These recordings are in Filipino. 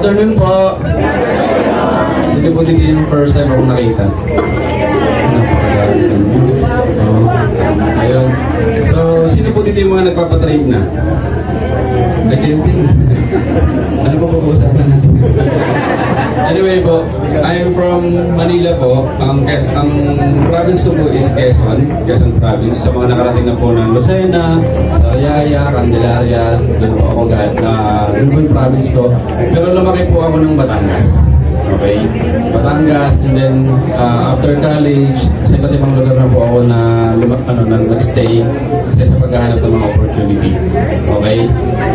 afternoon po. Sige po, dito yung first time akong nakita. Ayun. So, sino po dito yung mga nagpapatrade na? Nakenting. Ano po pag-uusapan natin? Anyway po, I'm from Manila po. Ang province ko po is Quezon Province. Sa mga nakarating na po ng Lucena, Sariaya, Candelaria, doon po ako doon po yung province ko. Pero lumaki po ako ng Batangas. Okay? Batangas, and then after college, sa iba't ibang lugar na po ako na nag-stay kasi sa paghahanap ng mga opportunity. Okay?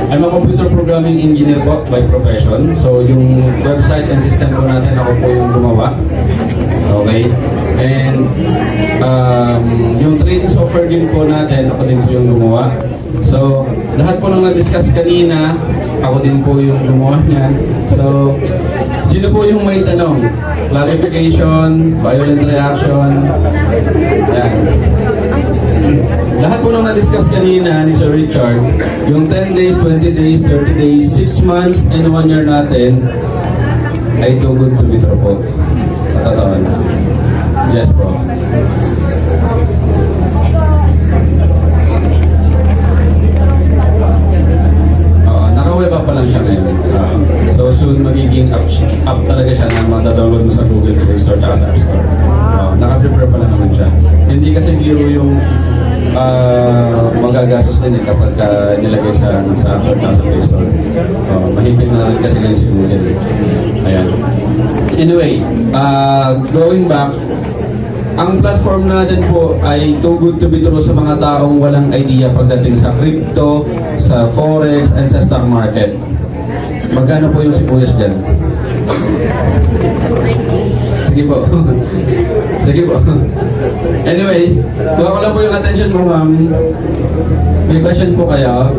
I'm a computer programming engineer po by profession. So yung website and system po natin, ako po yung gumawa. Okay? And yung trading software din po natin, ako din po yung gumawa. So lahat po nang na-discuss kanina, ako din po yung gumawa niyan. So sino po yung may tanong? Clarification, violent reaction. Yan. Lahat po nang na-discuss kanina ni Sir Richard, yung 10 days, 20 days, 30 days, 6 months, and 1 year natin ay too good to be true po. Tatatawan. Yes po. Naka-web up pa lang siya ngayon. So soon magiging up talaga siya na matadownload mo sa Google Play Store at sa App Store. Naka-prepare pa lang naman siya. Hindi kasi biro yung magagastos din kapag nilagay sa App Store at sa Play Store. Mahigpit na rin kasi ngayon si Google. Ayan. Anyway, going back, ang platform natin po ay too good to be true sa mga taong walang idea pagdating sa crypto, sa forex, and sa stock market. Magkano po yung sibuyas dyan? Sige po. Sige po. Anyway, kuha ko lang po yung attention mo, ma'am. May question po kayo?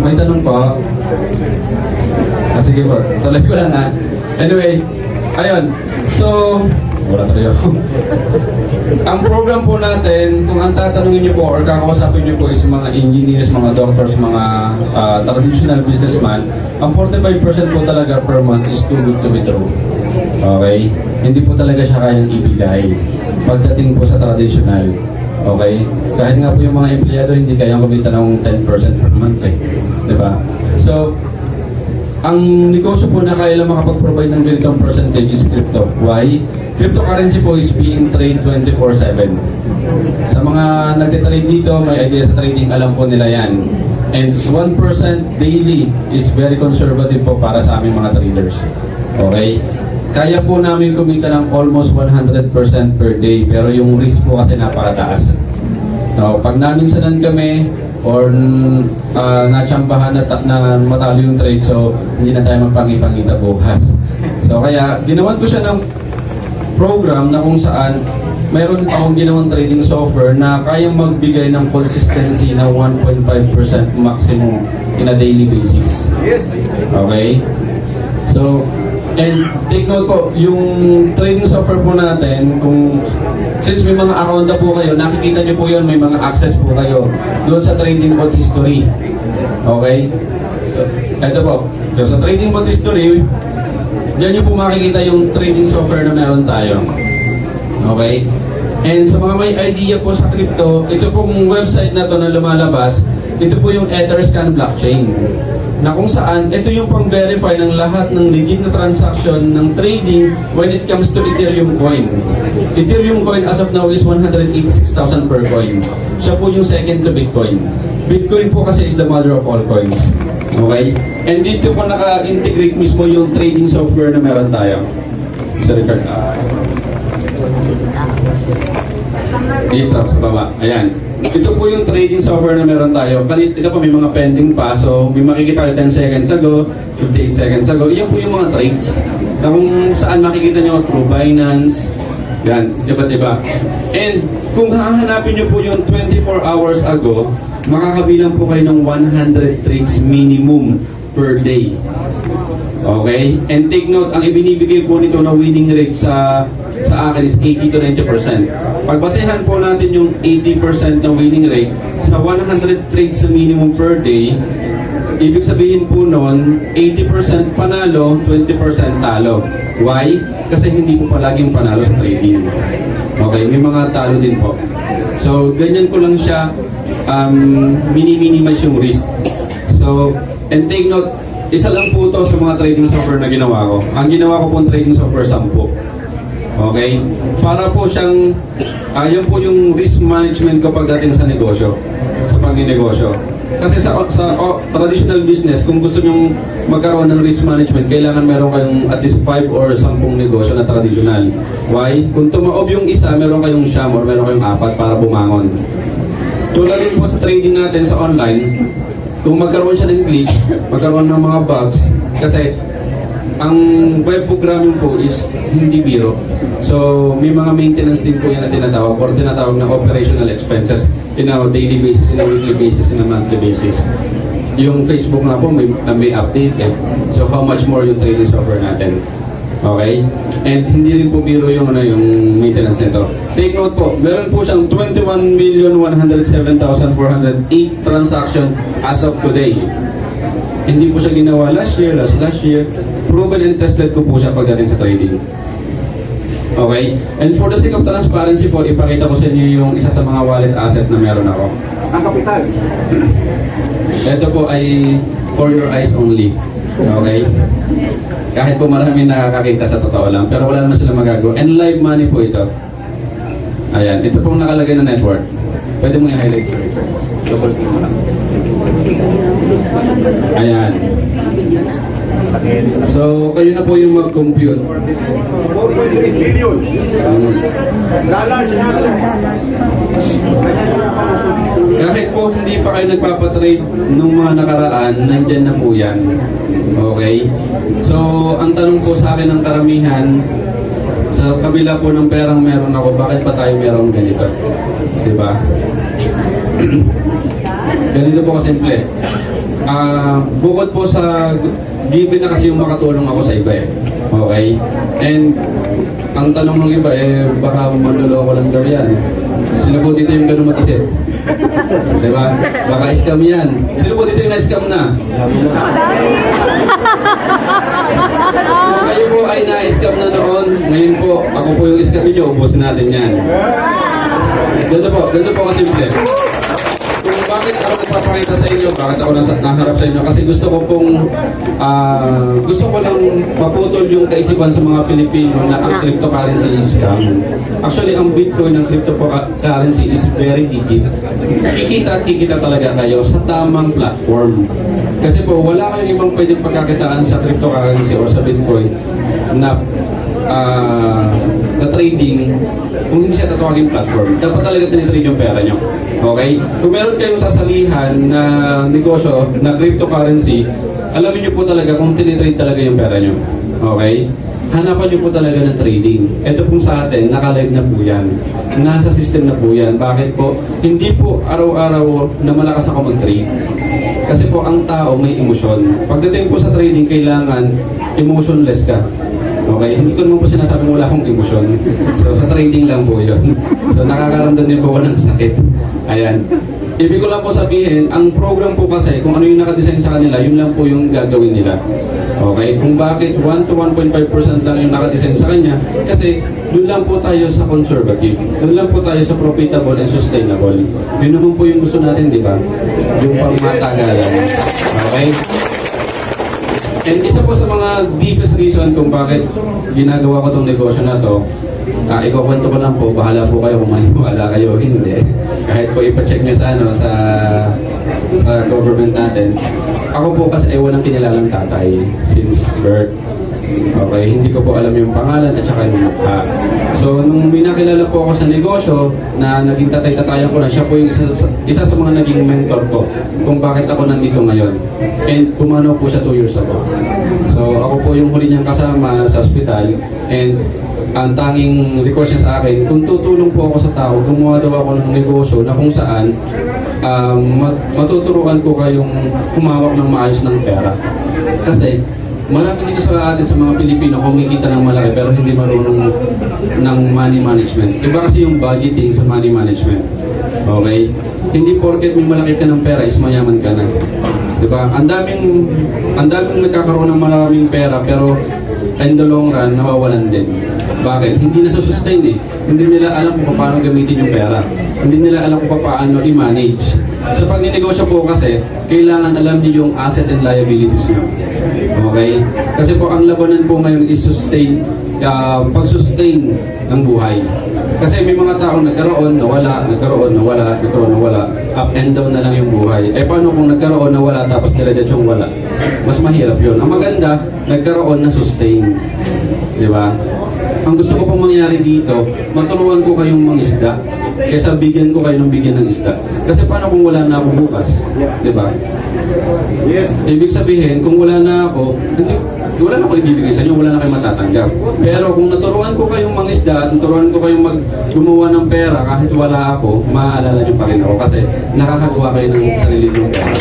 May tanong po? Sige po. Tuloy ko lang ha. Anyway, ayun. So, wala tuloy ako. Ang program po natin, kung ang tatanungin niyo po or kakausapin niyo po is mga engineers, mga doctors, mga traditional businessman, ang 45% po talaga per month is too good to be true. Okay? Hindi po talaga siya kayang ibigay pagdating po sa traditional. Okay? Kahit nga po yung mga empleyado, hindi kayang kumita ng 10% per month eh. Diba? So, ang negosyo po na kaya lang makapag-provide ng ganitong percentage is crypto. Why? Cryptocurrency po is being trade 24/7. Sa mga nagtitrade dito, may idea sa trading, alam po nila yan. And 1% daily is very conservative po para sa aming mga traders. Okay? Kaya po namin kumita ng almost 100% per day, pero yung risk po kasi napakataas. So, pag naminsanan kami, or natsambahan na matalo yung trade, so hindi na tayo magpangipangita bukas. So kaya ginawan ko siya ng program na kung saan mayroon akong ginawang trading software na kayang magbigay ng consistency na 1.5% maximum in a daily basis. Yes. Okay? So, and take note po, yung trading software po natin, kung since may mga account na po kayo, nakikita nyo po yun, may mga access po kayo doon sa trading bot history. Okay? So, eto po. So, sa trading bot history, dyan nyo po makikita yung trading software na meron tayo. Okay? And sa mga may idea po sa crypto, ito pong website na to na lumalabas, ito po yung Etherscan blockchain. Na kung saan, ito yung pang-verify ng lahat ng legit na transaction ng trading when it comes to Ethereum coin. Ethereum coin as of now is 186,000 per coin. Siya po yung second to Bitcoin. Bitcoin po kasi is the mother of all coins. Okay? And dito po naka-integrate mismo yung trading software na meron tayo. Sa record. Dito, sa baba. Ayan. Ito po yung trading software na meron tayo. Ito po may mga pending pa. So, may makikita kayo 10 seconds ago, 58 seconds ago. Iyan po yung mga trades. Na kung saan makikita nyo through Binance. Yan, iba-iba. And kung hahanapin nyo po yung 24 hours ago, makakabilang po kayo ng 100 trades minimum per day. Okay? And take note, ang ibinibigay po nito na winning rate sa akin is 80 to 90%. Pagbasehan po natin yung 80% na winning rate sa 100 trades sa minimum per day, ibig sabihin po nun, 80% panalo, 20% talo. Why? Kasi hindi po palaging panalo sa trading. Okay, may mga talo din po. So, ganyan ko lang siya, minimize yung risk. So, and take note, isa lang po to sa mga trading software na ginawa ko. Ang ginawa ko po trading software, 10. Okay? Para po siyang, yun po yung risk management ko pagdating sa negosyo, sa pagninegosyo. Kasi sa traditional business, kung gusto nyong magkaroon ng risk management, kailangan meron kayong at least 5 or 10 negosyo na traditional. Why? Kung tumaob yung isa, meron kayong siyam or meron kayong 4 para bumangon. Tulad din po sa trading natin sa online, kung magkaroon siya ng glitch, magkaroon ng mga bugs, kasi ang web programming po is hindi biro. So, may mga maintenance din po yan na tinatawag or tinatawag na operational expenses in a daily basis, in a weekly basis, in a monthly basis. Yung Facebook nga po, may update eh. So, how much more yung trading software natin? Okay? And hindi rin po biro yung maintenance nito. Take note po, meron po siyang 21,107,408 transaction as of today. Hindi po siya ginawa last year. Proven and tested ko po siya pagdating sa trading. Okay? And for the sake of transparency po, ipakita ko sa inyo yung isa sa mga wallet asset na meron ako. Ang kapital. Ito po ay for your eyes only. Okay? Kahit po marami nakakakita sa totoo lang, pero wala naman sila magagawa. And live money po ito. Ayan, ito pong nakalagay na network. Pwede mo i-highlight. Double click mo lang. Ayan. So, kayo na po yung mag-compute. 4.3 billion. Dollars. Kahit po hindi pa kayo nagpapatrade nung mga nakaraan, nandyan na po yan. Okay? So, ang tanong po sa akin ng karamihan, sa kabila po ng perang meron ako, bakit pa tayo meron ganito? Diba? Ganito po kasimple. Bukod po sa given na kasi yung makatulong ako sa iba eh. Okay? And ang tanong ng iba eh, baka manloloko lang daw yan. Sino po dito yung gano'n mag-isip? Diba? Baka scam yan. Sino po dito yung na-scam na? Kung kayo po ay na-scam na noon, ngayon po, ako po yung scam niyo, ubusin natin yan. Ganito po kasimple. Kung bakit ako nagpapakita sa inyo, bakit ako naharap sa inyo, kasi gusto ko lang maputol yung kaisipan sa mga Pilipino na ang cryptocurrency is scam. Actually, ang Bitcoin ng cryptocurrency is very legit. Kikita talaga kayo sa tamang platform. Kasi po, wala kayong ibang pwedeng pagkakitaan sa cryptocurrency o sa Bitcoin na trading kung hindi siya tatawagin platform. Dapat talaga tinitrade yung pera nyo. Okay? Kung meron kayong sasalihan na negosyo na cryptocurrency, alamin nyo po talaga kung tinitrade talaga yung pera nyo. Okay? Hanapan nyo po talaga ng trading. Ito po sa atin, nakalive na po yan. Nasa system na po yan. Bakit po? Hindi po araw-araw na malakas ako mag-trade. Kasi po ang tao may emosyon. Pagdating po sa trading, kailangan emotionless ka. Okay, hindi ko naman po sinasabing wala akong emosyon. So, sa trading lang po yun. So, nakakaramdam din po ako ng sakit. Ayan. Ibig ko lang po sabihin, ang program po kasi, kung ano yung nakadesign sa kanila, yun lang po yung gagawin nila. Okay? Kung bakit 1 to 1.5% lang yung nakadesign sa kanya, kasi doon lang po tayo sa conservative. Doon lang po tayo sa profitable and sustainable. Yun naman po yung gusto natin, di ba? Yung pangmatagalan. Okay? And isa po sa mga deepest reason kung bakit ginagawa ko itong negosyo na to, ikukwento ko lang po, bahala po kayo kung maniwala kayo o hindi. Kahit po ipacheck nyo sa, sa government natin. Ako po kasi ay walang kinilalang tatay since birth. Okay, hindi ko po alam yung pangalan at saka yung mukha. So, nung binakilala po ako sa negosyo na naging tatay-tatayan ko na, siya po yung isa sa mga naging mentor ko kung bakit ako nandito ngayon. And pumanaw po siya 2 years ago. So, ako po yung huli niyang kasama sa ospital and ang tanging request niya sa akin, kung tutulong po ako sa tao, gumawa daw ako ng negosyo na kung saan matuturuan ko kayong humawak ng maayos ng pera. Kasi marami dito sa atin sa mga Pilipino kumikita ng malaki pero hindi marunong ng money management. Iba kasi yung budgeting sa money management. Okay? Hindi porket may malaki ka ng pera is mayaman ka na. Diba? Ang daming nagkakaroon ng maraming pera pero in the long run, nawawalan din. Bakit? Hindi na sustain eh. Hindi nila alam kung paano gamitin yung pera. Hindi nila alam kung paano i-manage. Sa pagninegosyo po kasi, kailangan alam niyo yung asset and liabilities nyo. Okay? Kasi po ang labanan po ngayon is sustain, pag-sustain ng buhay. Kasi may mga taong nagkaroon, nawala, nagkaroon, nawala, nagkaroon, nawala. Up and down na lang yung buhay. Eh paano kung nagkaroon, nawala, tapos dire-diretsong wala? Mas mahirap yun. Ang maganda, nagkaroon na sustain. Di ba? Ang gusto ko pong mangyari dito, matulungan ko kayong mangisda kaysa bigyan ko kayo ng bigyan ng isda. Kasi paano kung wala na ako bukas? Di ba? Yes. Ibig sabihin, kung wala na ako, wala na ako ibibigay sa inyo, wala na kayo matatanggap. Pero kung naturuan ko kayong mangisda, naturuan ko kayong gumawa ng pera kahit wala ako, maaalala niyo pa rin ako kasi nakakagawa kayo ng sarili ng pera.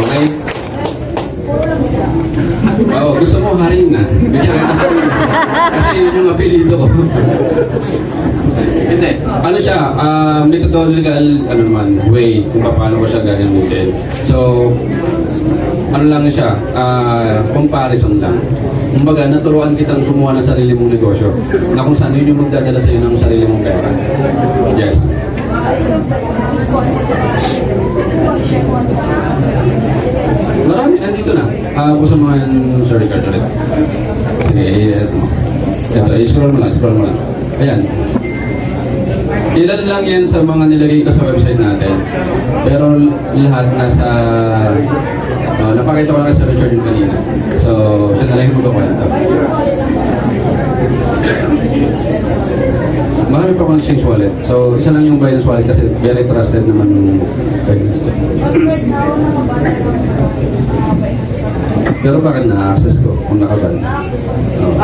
Okay? Oo, gusto mo harina. Bigyan kita harina. Kasi yun yung apelido ko. Hindi. Ano siya, methodological, way kung paano ko siya gagamitin. So, ano lang siya, comparison lang. Kumbaga, naturuan kitang gumawa ng sarili mong negosyo na kung saan yun yung magdadala sa'yo ng sarili mong pera. Yes. Marami, nandito na. Gusto mo yung sorry card ulit. Sige, ito, scroll mo lang. Ayan. Ilan lang yan sa mga nilagay ko sa website natin. Pero lahat nasa, napakita ko lang sa Richard yung kanina. So, siya na lang yung magpakwento. Marami pa akong exchange wallet. So, isa lang yung Binance wallet kasi very trusted naman yung Binance. Pero bakit na-access ko kung nakaban?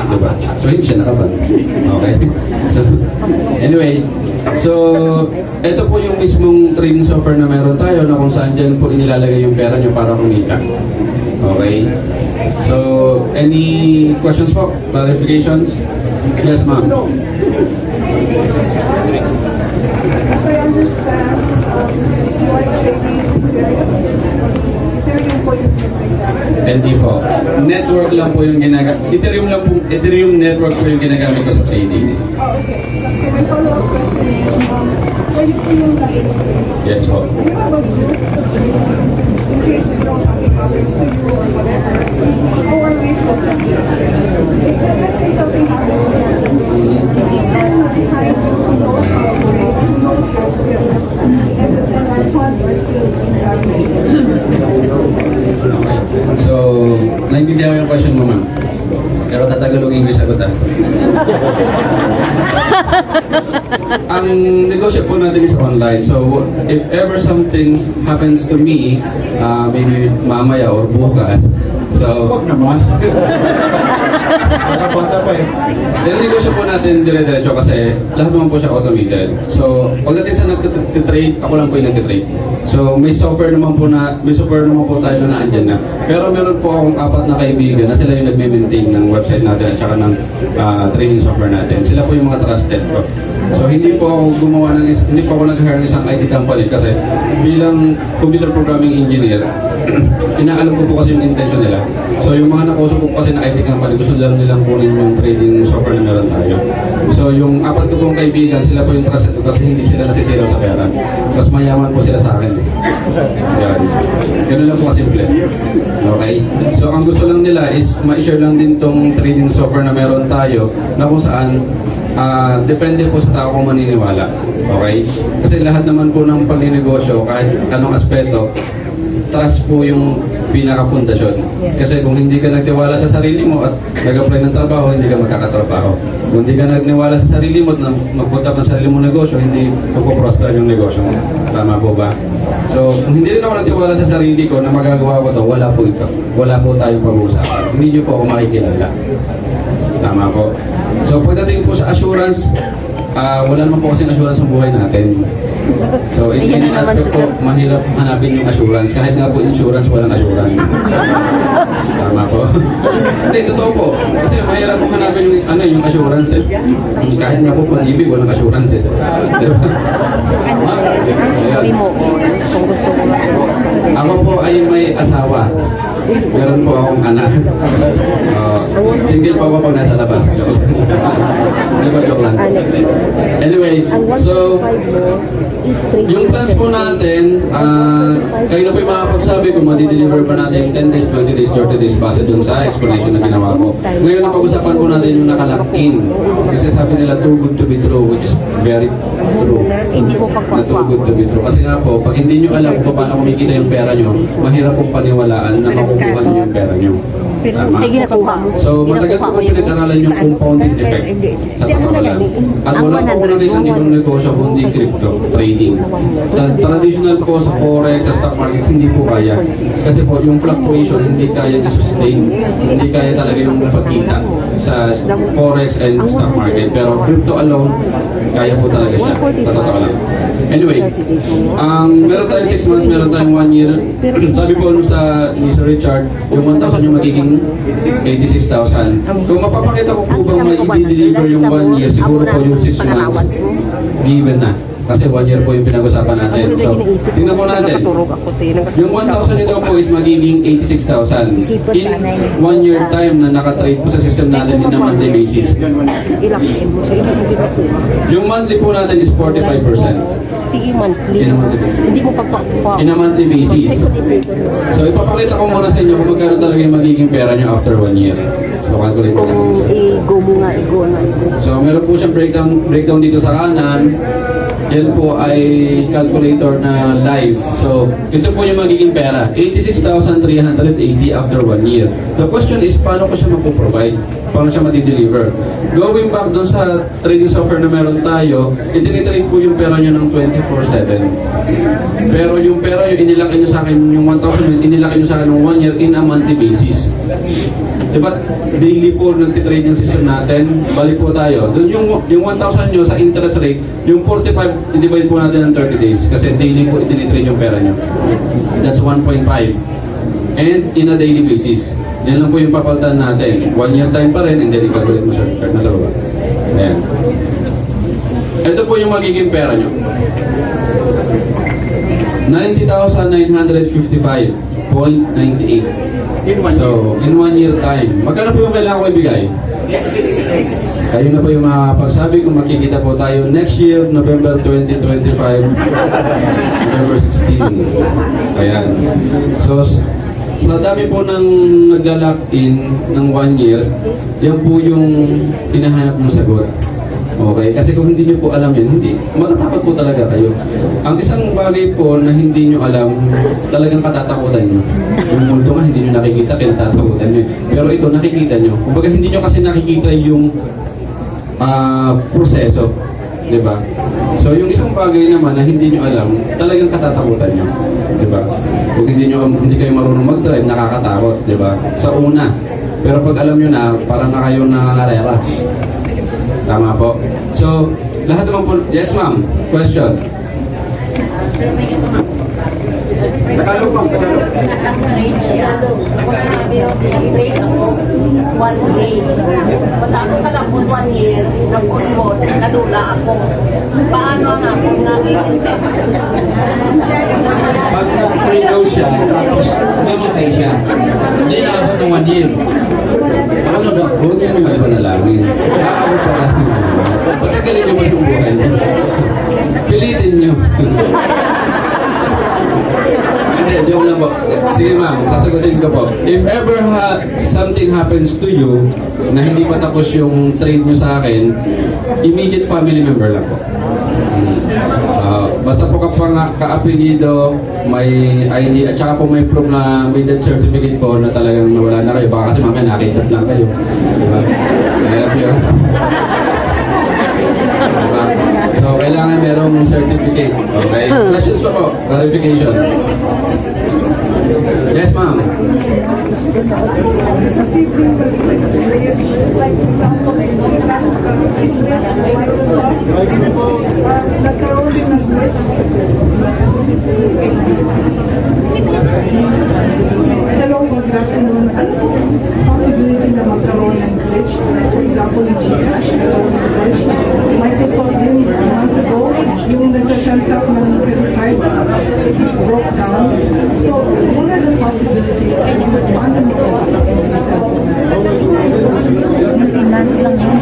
Diba? So, hindi siya nakaban. Okay? So, anyway, so, ito po yung mismong trading software na meron tayo na kung saan dyan po inilalagay yung pera nyo para kumita. Okay? So, any questions po? Clarifications? Yes, ma'am. As I understand, this one trading is very Ethereum po yung Hindi po. Network lang po yung ginagamit. Ethereum network po yung ginagamit ko sa trading. okay. So may follow-up question. Pwede po yung Yes po. do you have a group in case you don't have others to do or whatever? How are we focusing? Let's say something happens to them. And behind who knows how to trade, who knows how to build. And our funds are still Okay. So, naintindihan ko yung question mo, ma'am. Pero tatagalog English sagot ah. Ang negosyo po natin is online. So, if ever something happens to me, maybe mamaya or bukas, so, Huwag naman. Bata pa eh. yung negosyo po natin dire-diretso kasi lahat naman po siya automated. So, pagdating sa nagtitrade, ako lang po yung nagtitrade. So, may software naman po tayo na naandyan na. Pero meron po akong 4 na kaibigan na sila yung nagme-maintain ng website natin at saka ng training software natin. Sila po yung mga trusted ko. So, hindi po ako nag-hire ng isang IT company kasi bilang computer programming engineer, inaalam ko po kasi yung intention nila. So, yung mga nakausap ko kasi na IT company, gusto lang nilang kunin yung trading software na meron tayo. So, yung 4 ko pong kaibigan, sila po yung trusted ko kasi hindi sila nasisilaw sa pera. Mas mayaman po sila sa akin. Yan. Ganun lang po kasimple. Okay? So, ang gusto lang nila is ma-share lang din tong trading software na meron tayo na kung saan depende po sa tao kung maniniwala. Okay? Kasi lahat naman po ng pagninegosyo, kahit anong aspeto, trust po yung pinaka-pundasyon. Kasi kung hindi ka nagtiwala sa sarili mo at nag-apply ng trabaho, hindi ka magkakatrabaho. Kung hindi ka nagniwala sa sarili mo at magpunta ng sarili mong negosyo, hindi magpo-prosper yung negosyo mo. Tama po ba? So, kung hindi rin ako nagtiwala sa sarili ko na magagawa ko to, wala po ito. Wala po tayong pag-uusapan. Hindi nyo po ako makikilala. Tama po. So, pagdating po sa assurance, wala naman po kasing assurance sa buhay natin. So, in Ayun any na naman aspect si po, Sir. mahirap hanapin yung assurance. Kahit nga po insurance, walang assurance. Tama po. Hindi, totoo po. Kasi mahirap po hanapin yung assurance eh. Kahit nga po pag-ibig, walang assurance eh. Diba? Gawin mo kung gusto mo. Ako po ay may asawa. Meron po akong anak. Single po ako pag nasa labas. Joke lang. Di ba, joke lang. Anyway, so, yung plans po natin, kayo na po yung makapagsabi kung madi-deliver pa natin yung 10 days, 20 days, 30 days base dun sa explanation na ginawa ko. Ngayon, ang pag-usapan po natin yung nakalock-in. Kasi sabi nila, too good to be true, which is very true. Hindi mo Na too pagpapwa. good to be true. Kasi nga po, pag hindi nyo alam kung paano kumikita yung pera nyo, mahirap pong paniwalaan na makukuha nyo yung pera nyo. Tama? Ay, ginakuha mo. So, matagal ko po pinag-aralan yung compounding effect sa totoo lang. At wala po na rin ang ibang negosyo kundi crypto trading. Sa traditional po, sa forex, sa stock market, hindi po kaya. Kasi po, yung fluctuation, hindi kaya i-sustain. Hindi kaya talaga yung pagkita sa forex and stock market. Pero crypto alone, kaya po talaga siya. Sa totoo lang. Anyway, meron tayong 6 months, meron tayong 1 year. Sabi po sa ni Sir Richard, yung 1,000 yung magiging 86,000. Kung mapapakita ko po bang may i-deliver yung 1 year, siguro po yung 6 months, given na. Kasi 1 year po yung pinag-usapan natin. So, tingnan po natin. Yung 1,000 nyo daw po is magiging 86,000. In 1 year time na nakatrade po sa system natin in a monthly basis. Ilakin mo siya. Yung monthly po natin is 45%. monthly. In a monthly basis. Hindi mo pagpapwa. In a monthly basis. So, ipapakita ko muna sa inyo kung magkano talaga yung magiging pera nyo after 1 year. So, calculate ko Kung lang. i-go mo nga, i-go na. So, meron po siyang breakdown dito sa kanan. Yan po ay calculator na live. So, ito po yung magiging pera. 86,380 after 1 year. The question is, paano ko siya mapoprovide? Paano siya mati-deliver? Going back doon sa trading software na meron tayo, itinitrade po yung pera nyo ng 24/7. Pero yung pera nyo, inilaki nyo sa akin, yung 1,000 yun, inilaki nyo sa akin ng 1 year in a monthly basis. Diba, daily po nagtitrade yung system natin, balik po tayo. Doon yung 1,000 nyo sa interest rate, yung 45, i-divide po natin ng 30 days. Kasi daily po itinitrade yung pera nyo. That's 1.5. And in a daily basis. Yan lang po yung papalitan natin. 1 year time pa rin, and then i-calculate mo siya. Chart na sa baba. Ayan. Ito po yung magiging pera nyo. 90,955.98. So, in 1 year time, magkano po yung kailangan ko ibigay? Kayo na po yung makapagsabi kung makikita po tayo next year, November 2025, November 16. Ayan. So, sa dami po ng nagla-lock in ng 1 year, yan po yung hinahanap ng sagot. Okay? Kasi kung hindi nyo po alam yan, hindi. Matatakot po talaga kayo. Ang isang bagay po na hindi nyo alam, talagang katatakutan nyo. Yung mundo nga, hindi nyo nakikita, kinatatakutan nyo. Pero ito, nakikita nyo. Kumbaga, hindi nyo kasi nakikita yung proseso. Diba? So, yung isang bagay naman na hindi nyo alam, talagang katatakutan nyo. Diba? Kung hindi kayo marunong mag-drive, nakakatakot. Diba? Sa una. Pero pag alam nyo na, parang na kayo nangangarera. Tama po. So, lahat naman po... Yes, ma'am. Question. Tagalog ma'am, Tagalog. Trade ako 1 day. Matapos ka lang po 1 year, nag-onboard, nadula ako. Paano ang akong naging invest? Pag nag-trade daw siya, tapos namatay siya. Hindi naabot ng 1 year. Paano daw? Huwag niyo naman panalangin. Aabot pa lang. Pagkagalin niyo mo yung buhay niyo. Pilitin niyo. Hindi, joke lang po. Sige ma'am, sasagutin ko po. If ever something happens to you na hindi pa tapos yung trade niyo sa akin, immediate family member lang po. Basta po ka-apelido, may ID, at saka po may proof na may death certificate po na talagang nawala na kayo. Baka kasi mamaya nakita lang kayo. Diba? Mahirap yun. Diba? So, kailangan merong certificate. Okay? Questions pa po. Clarification. Yes, ma'am. Sa people, like example, nagkaroon din ng Hello, good afternoon. Ano po possibility na magkaroon ng glitch? For example, yung Gcash, nagkaroon ng glitch. Microsoft din, months ago, yung nagtatransact ng credit card broke down. So, what are the possibilities? Paano mo ito ang system? Maintenance lang yun.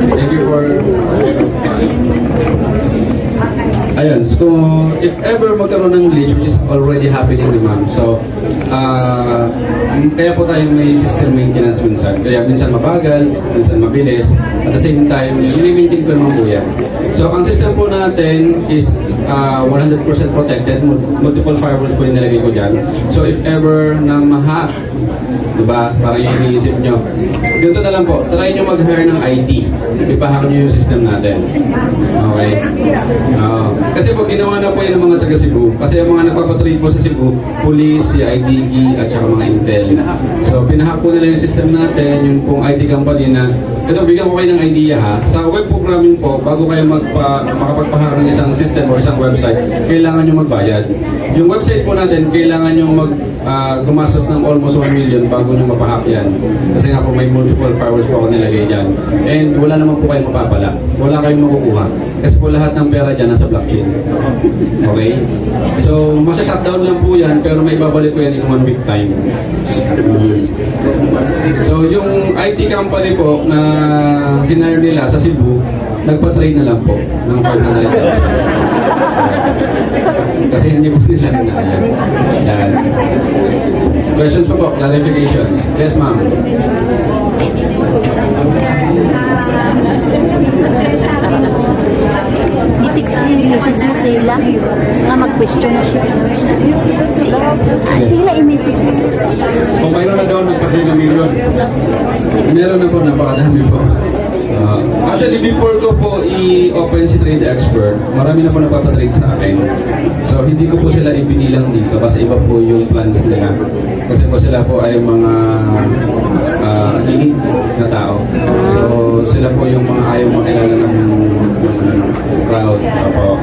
Thank you for... Ayun, so if ever magkaroon ng glitch, which is already happening di ma'am, so kaya po tayo may system maintenance minsan. Kaya minsan mabagal, minsan mabilis, at the same time, i-maintain ko naman po yan. So ang system po natin is 100% protected, multiple firewalls po yung nilagay ko dyan. So if ever na ma-hack, diba, parang yung iniisip nyo, ganito na lang po, try nyo mag-hire ng IT, ipahack nyo yung system natin. Okay? Kasi po ginawa na po yan ng mga taga Cebu. Kasi ang mga nagpapatrade po sa Cebu, police, si IDG, at saka mga Intel. So pinahack po nila yung system natin, yung pong IT company na, ito bigyan ko kayo ng idea ha, sa web programming po, bago kayo makapagpahack ng isang system o isang website, kailangan nyo magbayad. Yung website po natin, kailangan nyo gumastos ng almost 1 million bago nyo mapahack yan. Kasi nga po may multiple firewalls po ako nilagay dyan. And wala naman po kayong mapapala. Wala kayong makukuha. Kasi po lahat ng pera dyan nasa blockchain. Okay? So, masya-shutdown lang po yan, pero may babalik ko yan in 1 week time. So, yung IT company po na hinire nila sa Cebu, nagpa-trade na lang po ng 500. Kasi hindi po nila hinire. Yan. Questions pa po? Clarifications? Yes, ma'am. I-text mo yung message mo sa ila nga mag-question na siya. Sila i-message mo. Kung mayroon na daw nagpatay ng milyon, Meron na po, napakadami po. Actually, before ko po i-open si Trade Expert, marami na po napapatrade sa akin. So, hindi ko po sila ibinilang dito kasi iba po yung plans nila. Kasi po sila po ay mga elite na tao. So, sila po yung mga ayaw makilala ng crowd. Opo,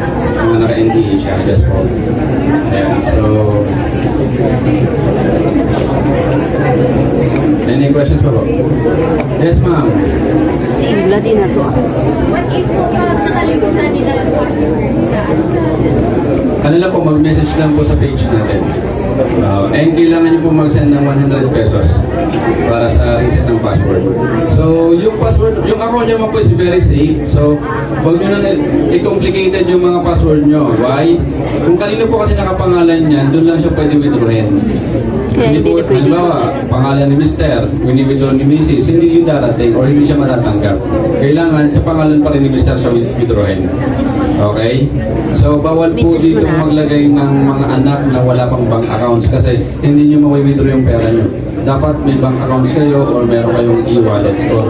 mga naka-NDA siya. Yes po. Ayan, so... Any questions pa po? Yes, ma'am. Si Ibla din na to. What if po nakalimutan nila yung password sa Ano lang po, mag-message lang po sa page natin. And kailangan nyo po mag-send ng 100 pesos para sa reset ng password. So, yung password, yung account nyo po is very safe. So, huwag nyo na i-complicated yung mga password nyo. Why? Kung kanino po kasi nakapangalan yan, doon lang siya pwede withdrawin. Kaya Hindi po, hindi na pwede halimbawa, pangalan ni Mr., wini-withdraw ni Mrs., hindi yung darating or hindi siya matatanggap. Kailangan sa pangalan pa rin ni Mr. siya withdrawin. Okay? So, bawal po Mrs. dito mo na. maglagay ng mga anak na wala pang bank accounts kasi hindi nyo mawi-withdraw yung pera nyo. Dapat may bank accounts kayo or meron kayong e-wallets or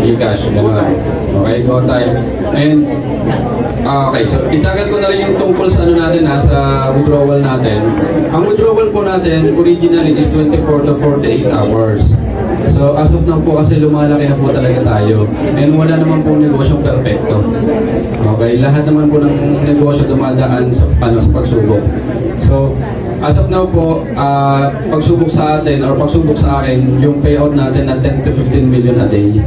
e-cash. Okay, go time. And, okay, so itagal ko na rin yung tungkol sa ano natin sa withdrawal natin. Ang withdrawal po natin originally is 24 to 48 hours. So as of now po kasi lumalaki na po talaga tayo. And wala naman po negosyong perfecto. Okay, lahat naman po ng negosyo dumadaan sa pagsubok. So as of now po, pagsubok sa atin or pagsubok sa akin, yung payout natin na 10 to 15 million a day.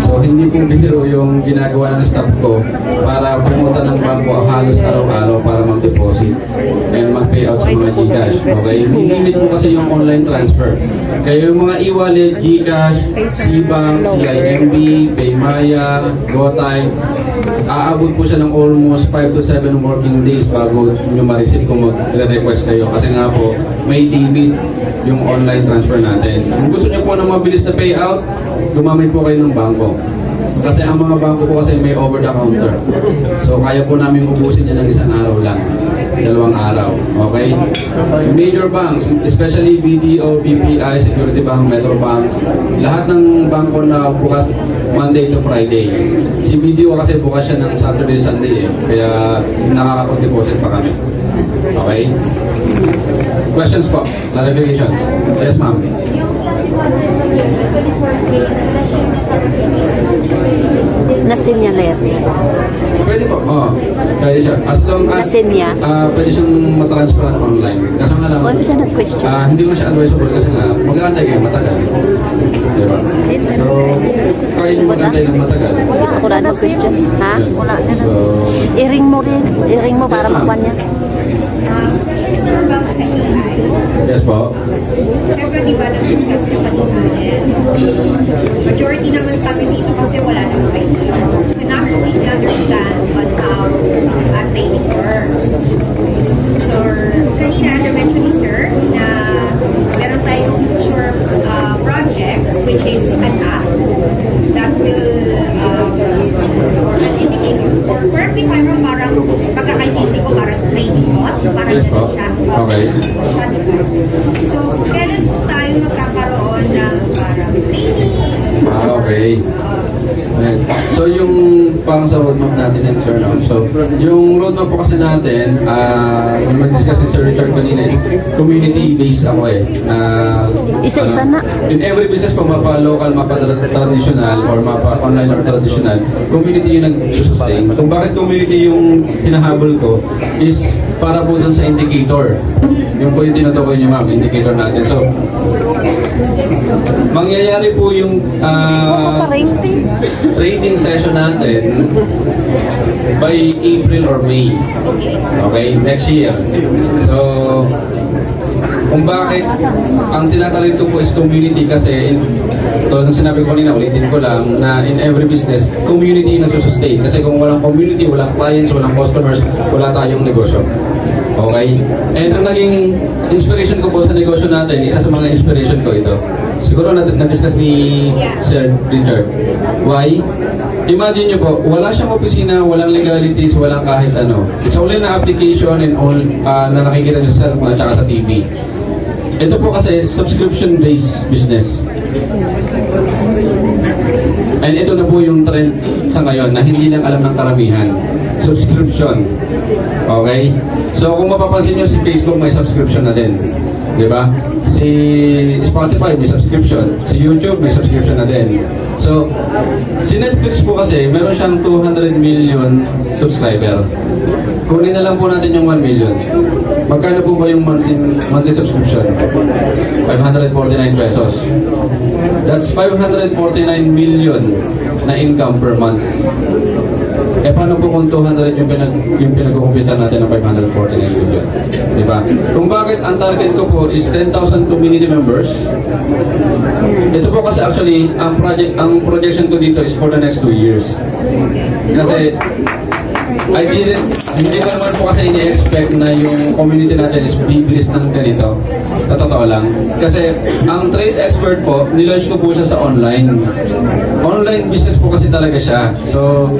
So hindi po biro yung ginagawa ng staff ko para pumunta ng bangko halos araw-araw para mag-deposit and mag-payout sa mga Gcash. Okay? Limit po kasi yung online transfer. Kaya yung mga e-wallet, Gcash, Cbank, CIMB, Paymaya, GoTime, aabot po siya ng almost 5 to 7 working days bago nyo ma-receive kung mag-request kayo. Kasi nga po, may limit yung online transfer natin. Kung gusto nyo po ng mabilis na payout, gumamit po kayo ng bangko. Kasi ang mga bangko po kasi may over the counter. So kaya po namin ubusin yan ng isang araw lang. 2 araw. Okay? Major banks, especially BDO, BPI, Security Bank, Metro Bank, lahat ng bangko na bukas Monday to Friday. Si BDO kasi bukas siya ng Saturday, Sunday eh. Kaya nakakapag-deposit pa kami. Okay? Questions po? Clarifications? Yes, ma'am. Yung sa simula ng 24K, Nasinya letter. Pwede po. Oo. Pwede siya. As long as Nasinya. pwede siyang matransfer online. Kasi nga lang, Huwag siya nag-question. hindi ko siya advisable kasi nga, mag-aantay kayo matagal. Diba? So, kaya nyo mag-aantay ng matagal. Gusto ko na question. Ha? Wala. So, I-ring mo rin. I-ring mo para Yes, ma'am. makuha niya. Sir, bago sa AI, yes po. syempre di ba na-discuss na kanina majority naman sa amin dito kasi wala namang idea. Not completely understand on how training works. So, kanina na-mention ni Sir na meron tayong future project which is an app that will or an indicator or correct me if I'm wrong, parang pagkakaintindi ko parang training bot, parang Yes, po. ganun siya. Okay. So, kailan po tayo magkakaroon ng parang training? Okay. Yes. So yung parang sa roadmap natin yan, sir, no? So yung roadmap po kasi natin, yung mag-discuss si Sir Richard kanina is community-based ako eh. Isa-isa na. In every business po, mapa-local, mapa-traditional, or mapa-online or traditional, community yung nag-sustain. Kung bakit community yung hinahabol ko is para po dun sa indicator. Yung po yung tinutukoy niyo, ma'am, indicator natin. So, mangyayari po yung trading session natin by April or May. Okay, next year. So, kung bakit ang tinatalit ko po is community kasi tulad ng sinabi ko kanina, ulitin ko lang na in every business, community yung nagsusustain. Kasi kung walang community, walang clients, walang customers, wala tayong negosyo. Okay? And ang naging inspiration ko po sa negosyo natin, isa sa mga inspiration ko ito. Siguro na-discuss ni Sir Richard. Why? Imagine nyo po, wala siyang opisina, walang legalities, walang kahit ano. It's only na application and all na nakikita nyo sa cellphone at saka sa TV. Ito po kasi subscription-based business. And ito na po yung trend sa ngayon na hindi lang alam ng karamihan. Subscription. Okay? So kung mapapansin nyo, si Facebook may subscription na din. Di ba? Si Spotify may subscription. Si YouTube may subscription na din. So, si Netflix po kasi, meron siyang 200 million subscriber. Kunin na lang po natin yung 1 million. Magkano po ba yung monthly subscription? 549 pesos. That's 549 million na income per month. Eh paano po kung 200 yung pinag-computer natin ng 549 million? Diba? Kung bakit ang target ko po is 10,000 community members, ito po kasi actually, ang projection ko dito is for the next 2 years. Kasi, hindi ko naman po kasi ini-expect na yung community natin is bibilis ng ganito. Sa totoo lang. Kasi, ang trade expert po, nilaunch ko po siya sa online. Online business po kasi talaga siya. So,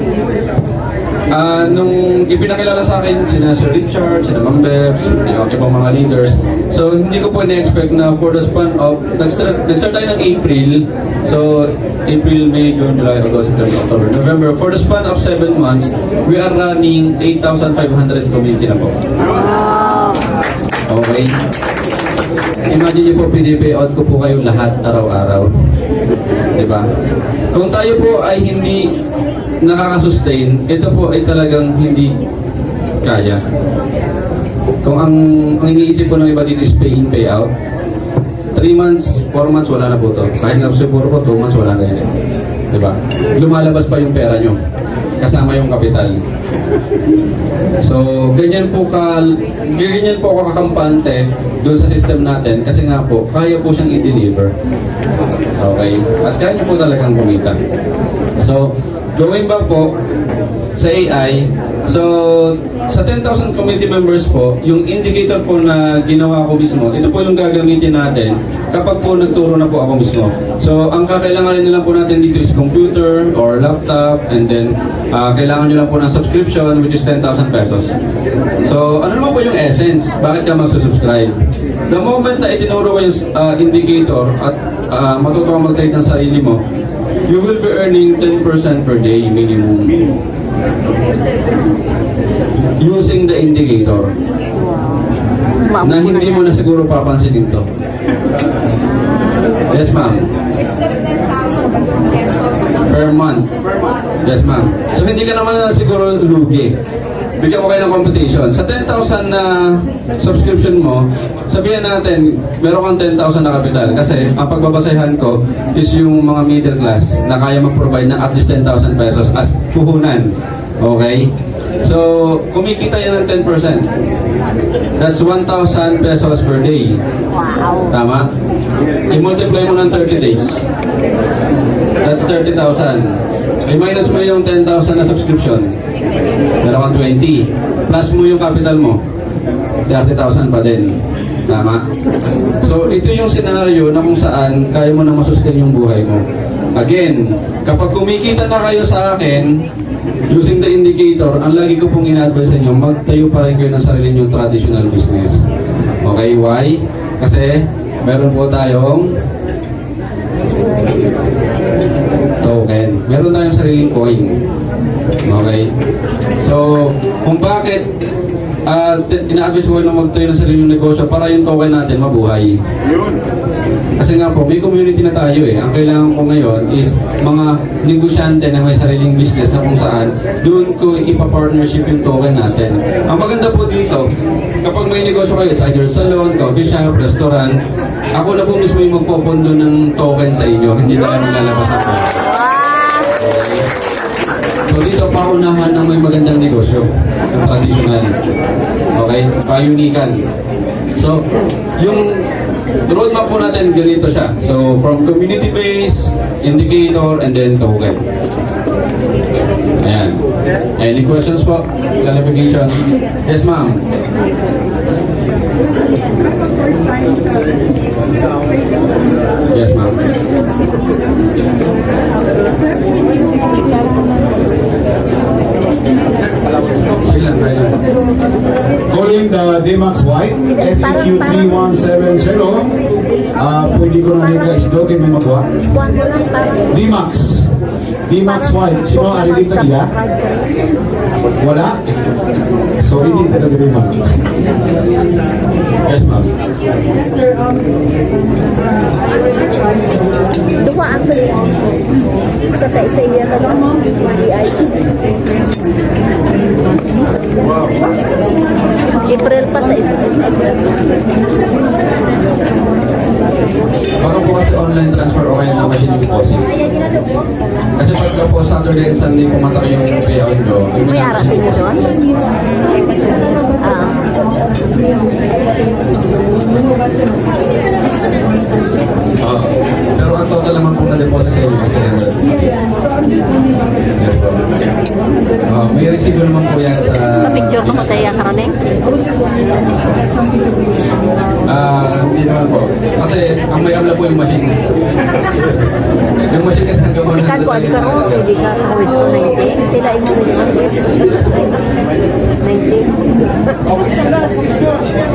nung ipinakilala sa akin sina Sir Richard, sina Ma'am Bebs, yung ibang mga leaders. So, hindi ko po na-expect na for the span of, nag-start tayo ng April. So, April, May, June, July, August, September, October, November. For the span of 7 months, we are running 8,500 community na po. Okay? Imagine niyo po, PDP out ko po kayo lahat araw-araw. Diba? Kung tayo po ay hindi nakaka-sustain, ito po ay talagang hindi kaya. Kung ang iniisip po ng iba dito is pay in, pay out, 3 months, 4 months, wala na po to. Kahit na siguro po 2 months, wala na yun. Diba? Lumalabas pa yung pera nyo. Kasama yung kapital. So, ganyan po ako kakampante doon sa system natin kasi nga po, kaya po siyang i-deliver. Okay? At kaya niyo po talagang kumita. So, going back po sa AI, so sa 10,000 community members po, yung indicator po na ginawa ko mismo, ito po yung gagamitin natin kapag po nagturo na po ako mismo. So, ang kakailanganin nila po natin dito is computer or laptop, and then kailangan nyo lang po ng subscription which is 10,000 pesos. So, ano naman po yung essence? Bakit ka magsusubscribe? The moment na itinuro ko yung indicator at matuto kang mag-trade ng sarili mo, you will be earning 10% per day minimum using the indicator. na hindi mo na siguro papansinin to. Yes, ma'am. Is there 10,000 pesos Per month. Yes, ma'am. So, hindi ka naman na siguro lugi. Bigyan ko kayo ng competition. Sa 10,000 na subscription mo, sabihin natin, meron kang 10,000 na kapital. Kasi, ang pagbabasehan ko is yung mga middle class na kaya mag-provide ng at least 10,000 pesos as puhunan. Okay? So, kumikita yan ng 10%. That's 1,000 pesos per day. Wow. Tama? I-multiply mo ng 30 days. That's 30,000. I-minus mo yung 10,000 na subscription. Meron kang 20. Plus mo yung capital mo. 30,000 pa din. Tama? So, ito yung scenario na kung saan kaya mo na masustain yung buhay mo. Again, kapag kumikita na kayo sa akin, using the indicator, ang lagi ko pong ina-advise sa inyo, magtayo pa rin kayo ng sarili niyong traditional business. Okay, why? Kasi, meron po tayong token. Meron tayong sariling coin. Okay? So, kung bakit ina-advise ko na magtayo ng sariling negosyo para yung token natin mabuhay. Yun. Kasi nga po, may community na tayo eh. Ang kailangan ko ngayon is mga negosyante na may sariling business na kung saan doon ko ipa-partnership yung token natin. Ang maganda po dito, kapag may negosyo kayo, it's either salon, coffee shop, restaurant, ako na po mismo yung magpopondo ng token sa inyo, hindi na lang nilalabas ako. Okay? So dito, paunahan ng may magandang negosyo, ng traditional. Okay? Payunikan. So, yung roadmap po natin, ganito siya. So, from community base, indicator, and then token. Ayan. Any questions po? Clarification? Yes, ma'am. Yes, ma'am. Sige lang, try lang. Calling the D-Max White, FEQ 3170. Pwede ko na rin guys, doon may magawa. D-Max. D-Max White. Sino arinig na niya? Wala? So, hindi talaga D-Max. Yes, ma'am. Dumaan ko sa tayo sa iya talong CI. April pa sa April. Baka po kasi online transfer o kaya na machine deposit. Kasi pagka po Saturday and Sunday pumatak yung payout nyo, May arating nyo doon? Pero ang total naman po na deposit sa inyo is 300. Yes po. May resibo naman po yan sa... Pa-picture ko sa iya karon eh. Hindi naman po. Kasi ang may abla po yung machine. Yung machine kasi hanggang 100 Ikan ko, lang ka ro, hindi ka kawit ko 90. Tila imo rin 90.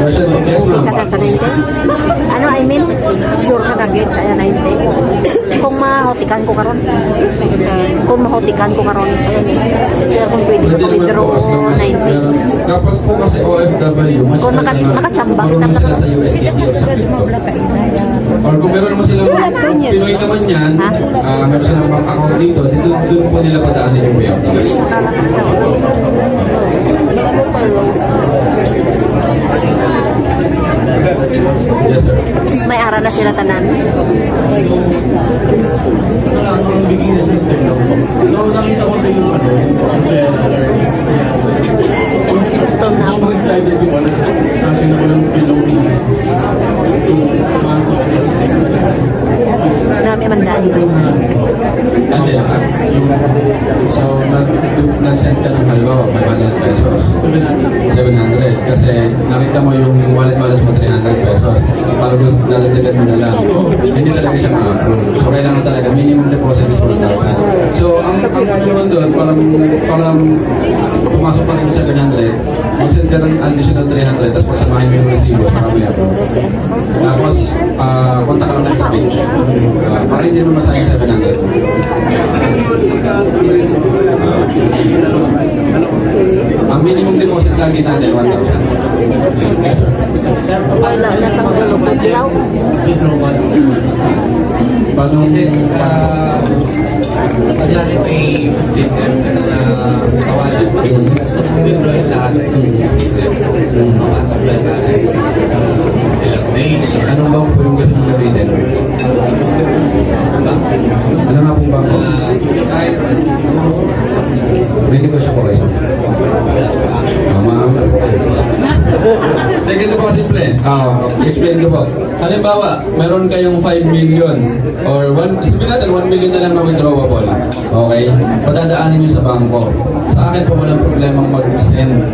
Version of yes, ma'am. Kata sa 90. Ano, I mean, sure ka kagit sa 90. Kung mahotikan ko karon. Kung mahotikan ko karon, ayan eh. Sir, kung pwede ko Pwede naman withdraw po as long as 90. kapag po kasi OFW, mas Kung nakachambak marunong na sila sa USDT or sa crypto. Or kung meron naman silang kung Pinoy naman yan, Ha? meron silang bank account dito, doon po nila padaanin yung payout. Yes, sir. May ara na sila tanan. Ang beginner system lang po. So, nakita ko sa yung ano, sobrang excited ko na kasi na ko ng below. So, pumasok ko yung stick. Marami man dahil. Hindi, so, nag-send ka ng halimbawa, 500 pesos. 700 kasi nakita mo yung wallet balance mo 300 pesos. Para dadagdagan mo na lang. Hindi talaga siya ma-approve. So, kailangan talaga minimum deposit is 1,000. So, ang sunod doon, parang pumasok pa rin sa 700, mag-send ka ng additional 300, tapos pagsamahin mo yung resibo sa kamay. Tapos, kontak ka lang sa page. Para hindi mo masayang 700. Ang minimum deposit lagi natin, 1,000. Wala na sa ulo sa dilaw. Paano? Kasi, kanyari may 15 ka na kawalan. Gusto mong withdraw yung lahat. Mapasok lang tayo. Ilang days. Anong bank po yung gusto nyo gamitin? Ano nga pong banko? Kahit May negosyo po kayo. Mahamla po kayo. Teka, ito po simple. Explain ko po. Halimbawa, meron kayong 5 million or sabihin natin 1 million na lang na withdrawable. Okay? Padadaanin nyo sa bangko. Sa akin po walang problemang mag-send.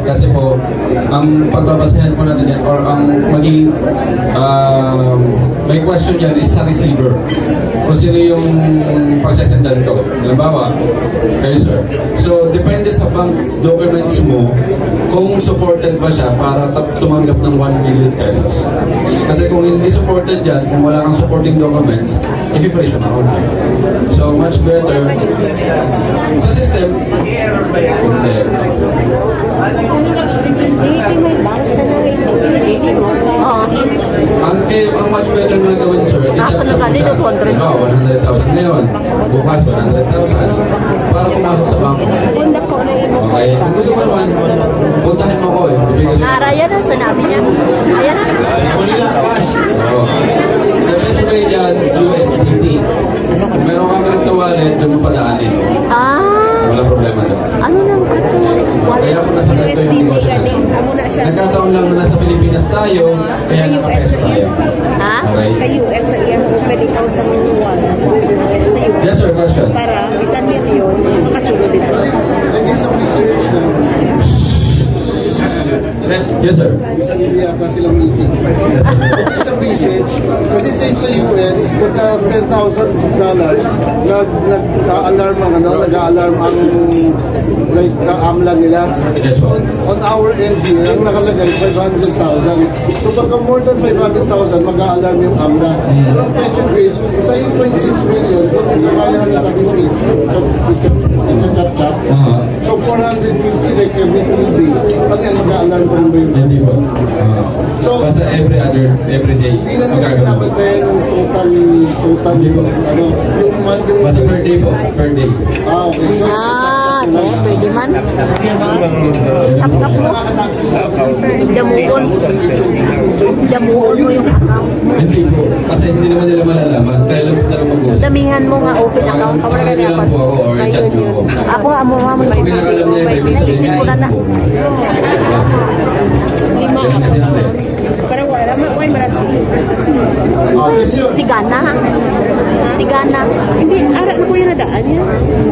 Kasi po, ang pagbabasahan po natin yan or ang magiging may question yan is sa receiver. Kung sino yung pagsasendan ko. Halimbawa, kayo sir. So, depende sa bank documents mo kung supported ba siya para tumanggap ng 1 million pesos. Kasi kung hindi supported yan, kung wala kang supporting documents, i-preso na ako. So, much better. Sa system, hindi. Oo. Ang much better na gawin, sir, Ako na kanina, 200. 100,000 ngayon. Bukas, 100,000. Para pumasok sa bangko. Bunda ko na imo. Okay? Kung gusto mo naman, puntahin mo ko eh. Bibigyan ko. Araya na sa namin yan. Ayan na. Oo. The best way dyan, USDT. Kung meron kang crypto wallet, doon mo padaanin. Wala problema doon. Ano nang Kaya ako nasa crypto yung negosyo natin. Nagkataon lang na nasa Pilipinas tayo, kaya nakapeso tayo. Ha? Okay? Sa US na iyang pwede ikaw sa mga sa US. Yes sir, question. Para isang milyon, makasunod din. Yes sir. Hindi yata silang meeting. Sa research, kasi same sa US, pagka $10,000, nag-a-alarm ang nag-a-alarm ang like, AMLA nila. Yes po. On our end here, ang nakalagay 500,000. So pagka more than 500,000, mag-a-alarm yung AMLA. Pero ang question is, sa 8.6 million, kung kakayahan na sabi mo, chap-chap. So 450 like every 3 days. Pag yan, mag-a-alarm pa rin ba yun? Hindi po. Basta every day. Hindi na nila magkagawa. pinabantayan yung total, Hindi po. ano, yung month, yung... Basta per day po. Per day. Okay. So, Pwede man. Chap-chap mo. nakakatakot sa Damuon. Damuon mo yung account. Hindi po. Kasi hindi naman nila malalaman. Kaya lang po talagang mag-usap. Damihan mo nga open account. Pag lang po ako or chat niyo ako. Ako nga mo nga mo. Pag pinakalam niya yung ibig sabihin Naisip niya, ko na na. lima Ganun kasi natin. Para wala, may maratso. this yun. Tigana. Tigana. Hindi, ara na ko yung nadaan yan.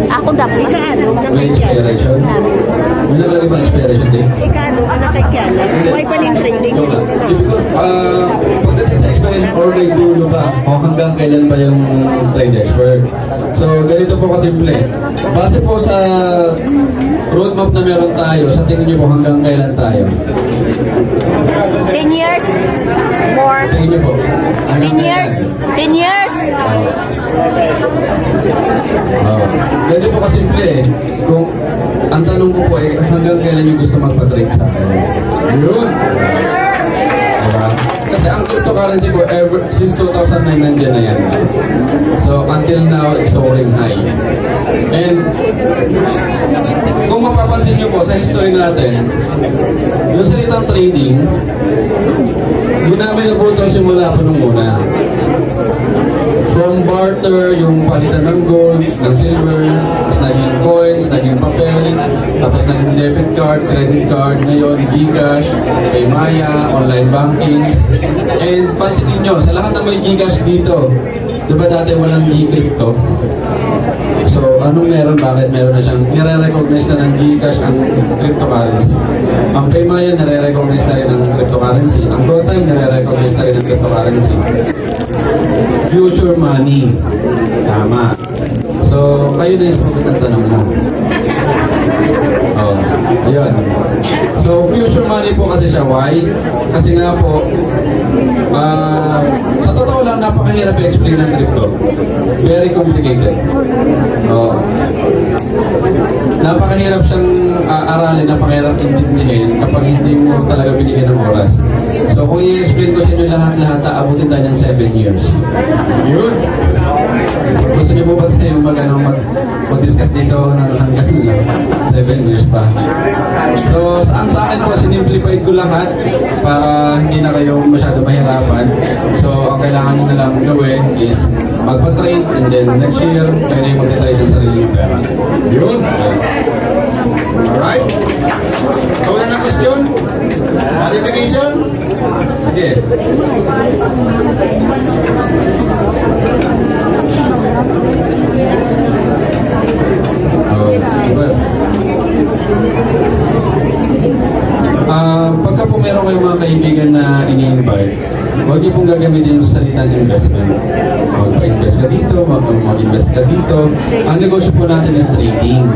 Ako dapat. Ikaano, May expiration. May nakalagay ba expiration date? ikaano, anak kay Kiana. Huwag pa ning trading. Pagdating sa expiration or may dulo ba o hanggang kailan ba yung trade expert? So, ganito po kasimple. Base po sa roadmap na meron tayo, sa tingin niyo po hanggang kailan tayo? 10 years. More. Tingin niyo po? 10 years. 10 years. Ganito po kasimple eh. Kung ang tanong ko po ay hanggang kailan niyo gusto magpa-trade sa akin? Yun! Diba? Kasi ang cryptocurrency po, since 2009 nandiyan na yan. So, until now, it's soaring high. And, kung mapapansin niyo po sa history natin, yung salitang trading, doon namin na po ito simula po nung una. From barter, yung palitan ng gold, ng silver, tapos naging coins, naging papel, tapos naging debit card, credit card, ngayon Gcash, Paymaya, online banking. And pansinin nyo, sa lahat ng may Gcash dito, di ba dati walang G-Crypto? So, anong meron? Bakit meron na siyang nire-recognize na ng Gcash ang cryptocurrency? Ang Paymaya, nire-recognize na rin ang cryptocurrency. Ang GoTime, nire-recognize na rin ang cryptocurrency. Future money. Tama. So, kayo na yung sagot ng tanong mo. Oh, ayun. So, future money po kasi siya. Why? Kasi nga po, sa totoo lang, napakahirap i-explain ng crypto. Very complicated. Oh. Napakahirap siyang aralin, napakahirap intindihin kapag hindi mo talaga binigyan ng oras. So, kung i-explain ko sa inyo lahat-lahat, aabutin tayo ng 7 years. Yun! Gusto niyo po ba tayo mag-discuss dito na hanggang 7 years pa? So, sa akin po, sinimplified ko lahat para hindi na kayo masyado mahirapan. So, ang kailangan nyo na lang gawin is magpa-trade and then next year, kayo na yung mag-trade ng sarili yung pera. Yun. Alright. So, wala na question? Modification? Sige. Oh, diba? Pagka po meron kayong mga kaibigan na ini-invite, huwag niyo pong gagamitin yung salita ng investment. Mag-invest ka dito, mag-invest ka dito. Ang negosyo po natin is trading.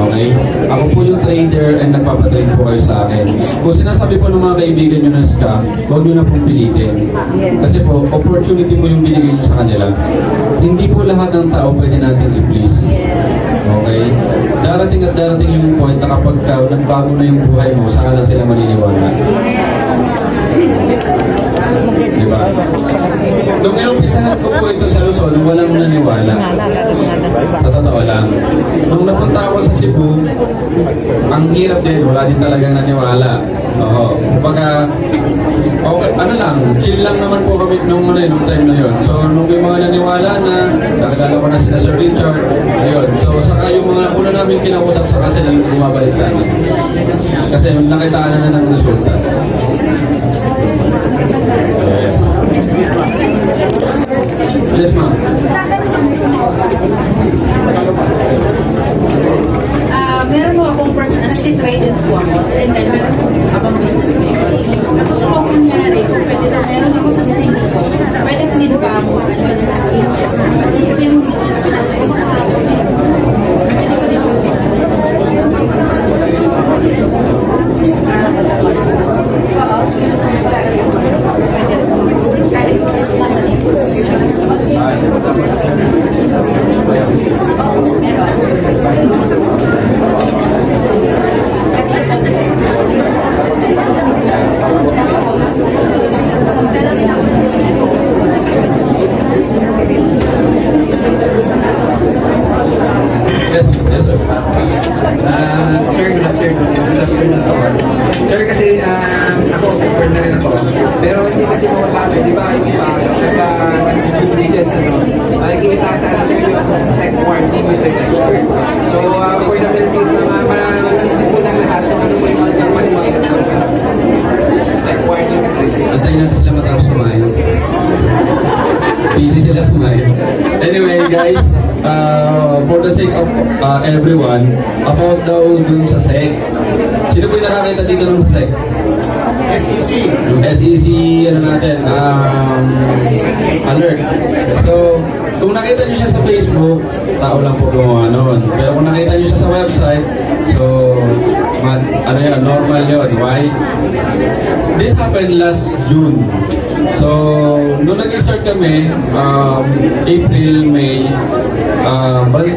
Okay? Ako po yung trader and nagpapatrade po kayo sa akin. Kung sinasabi po ng mga kaibigan nyo na scam, huwag nyo na pong pilitin. Kasi po, opportunity po yung binigay nyo sa kanila. Hindi po lahat ng tao pwede natin i-please. Okay? Darating at darating yung point na kapag nagbago na yung buhay mo, saka lang sila maniniwala. Diba? Nung inumpisahan ko po ito sa Luzon, walang naniwala. Sa totoo lang. Nung napunta ako sa Cebu, ang hirap din, wala din talagang naniwala. Oo. Kumbaga, okay, ano lang, chill lang naman po kami nung time na yun. So, nung may mga naniwala na, nakilala ko na sila Sir Richard, ayun. So, saka yung mga una namin kinausap, saka sila yung bumabalik sa amin. Kasi nakitaan na ng resulta. Yes. Yes, ma'am. Meron mo akong person na nag-trade po ako and then meron po abang business ngayon. Ang gusto ko kunyari, kung pwede na meron ako sa sarili ko, pwede ko din ba ako business business. Kasi yung business ko na pwede ko din Yes, yes, sir. Sir, good afternoon. Good afternoon to all. Sir, kasi ako, expert na rin ako. Pero hindi kasi mawala, di ba? Yung iba, nag-due diligence, nakikita sa sir yung sex warning with the expert. So, for the benefit na malalim po ng lahat, kung ano mo yung mga sex warning at Antayin natin sila matapos kumain. Busy sila kumain. Anyway, guys, for the sake of everyone, about daw dun sa SEC. Sino po yung nakakita dito dun sa SEC? SEC. Yung SEC, ano natin, alert. So, kung nakita nyo siya sa Facebook, tao lang po gumawa nun. Pero kung nakita nyo siya sa website, so, ano yun, normal yun. Why? This happened last June. So, nung nag-start kami, April, May,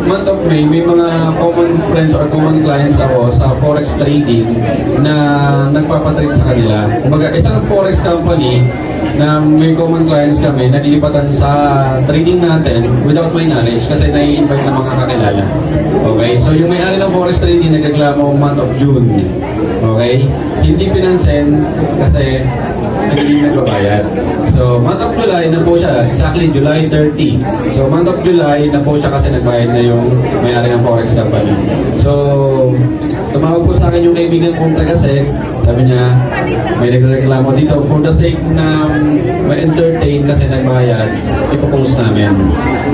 month of May, may mga common friends or common clients ako sa forex trading na nagpapatrade sa kanila. Kumbaga, isang forex company na may common clients kami, naglilipatan sa trading natin without my knowledge kasi nai-invite ng mga kakilala. Okay? So, yung may-ari ng forex trading nagreklamo month of June. Okay? Hindi pinansin kasi hindi nagbabayad. So, month of July na po siya, exactly July 30. So, month of July na po siya kasi nagbayad na yung may-ari ng forex company. So, tumawag po sa akin yung kaibigan kong taga-SEC. Sabi niya, may nagreklamo dito for the sake na ma-entertain kasi nagbayad, ipopost namin.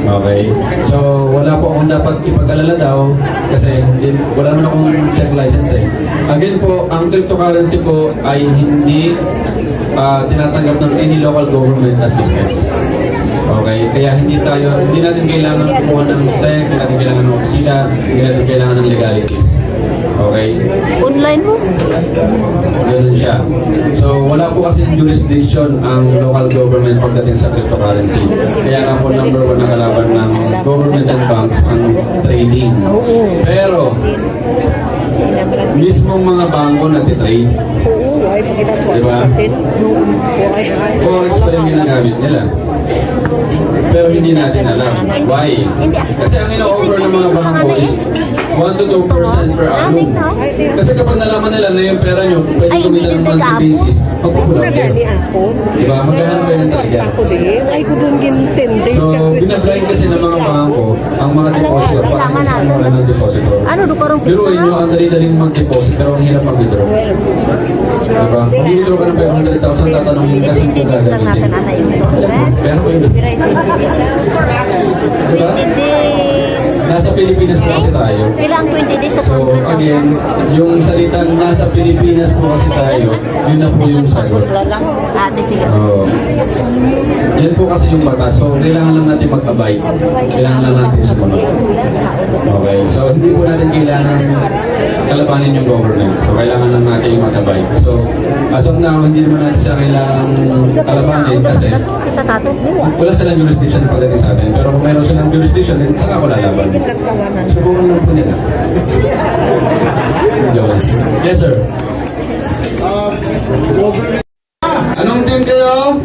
Okay? So, wala po akong dapat ipag-alala daw kasi wala naman akong SEC license eh. Again po, ang cryptocurrency po ay hindi tinatanggap ng any local government as business. Okay? Kaya hindi natin kailangan kumuha ng SEC, hindi natin kailangan ng opisina, hindi natin kailangan ng legalities. Okay? Online mo? Ganun siya. So, wala po kasi jurisdiction ang local government pagdating sa cryptocurrency. Kaya nga po number 1 na kalaban ng government and banks ang trading. Pero, mismong mga bangko nagtitrade. Ay, pakita ko Diba? sa atin. Forex pa rin ginagamit nila. Pero hindi natin alam. Why? Kasi ang ino-offer ng mga bangko is 1 to 2% per annum. Kasi kapag nalaman nila na yung pera nyo, pwede kumita ng monthly basis, magpupulang kayo. Diba? Maghanap kayo ng talaga. Ay, ko doon gintindi. So, binablind kasi ng mga bangko ang mga depositor para hindi sa wala ng depositor. Ano, do karong Biruin nyo, ang dali-daling mag-deposit pero ang hirap mag-withdraw. Diba? Kung withdraw ka ng 500,000, tatanungin ka saan ka gagamitin. Pero po yun. Diba? Nasa Pilipinas po kasi tayo. Ilang 20 days sa So, contract. again, yung salitang nasa Pilipinas po kasi tayo, yun na po yung sagot. Ate, sige. Oo. Yan po kasi yung batas. So, kailangan lang natin mag-abay. Kailangan lang natin sumunod. Okay. So, hindi po natin kailangan kalabanin yung government. So, kailangan lang natin yung mag-abay. So, as of now, hindi naman natin siya kailangan kalabanin kasi Kita tato. wala silang jurisdiction pagdating sa atin. Pero kung meron silang jurisdiction, then saka wala laban. Subukan lang po nila. Joke lang. Yes, sir. Government Anong team kayo?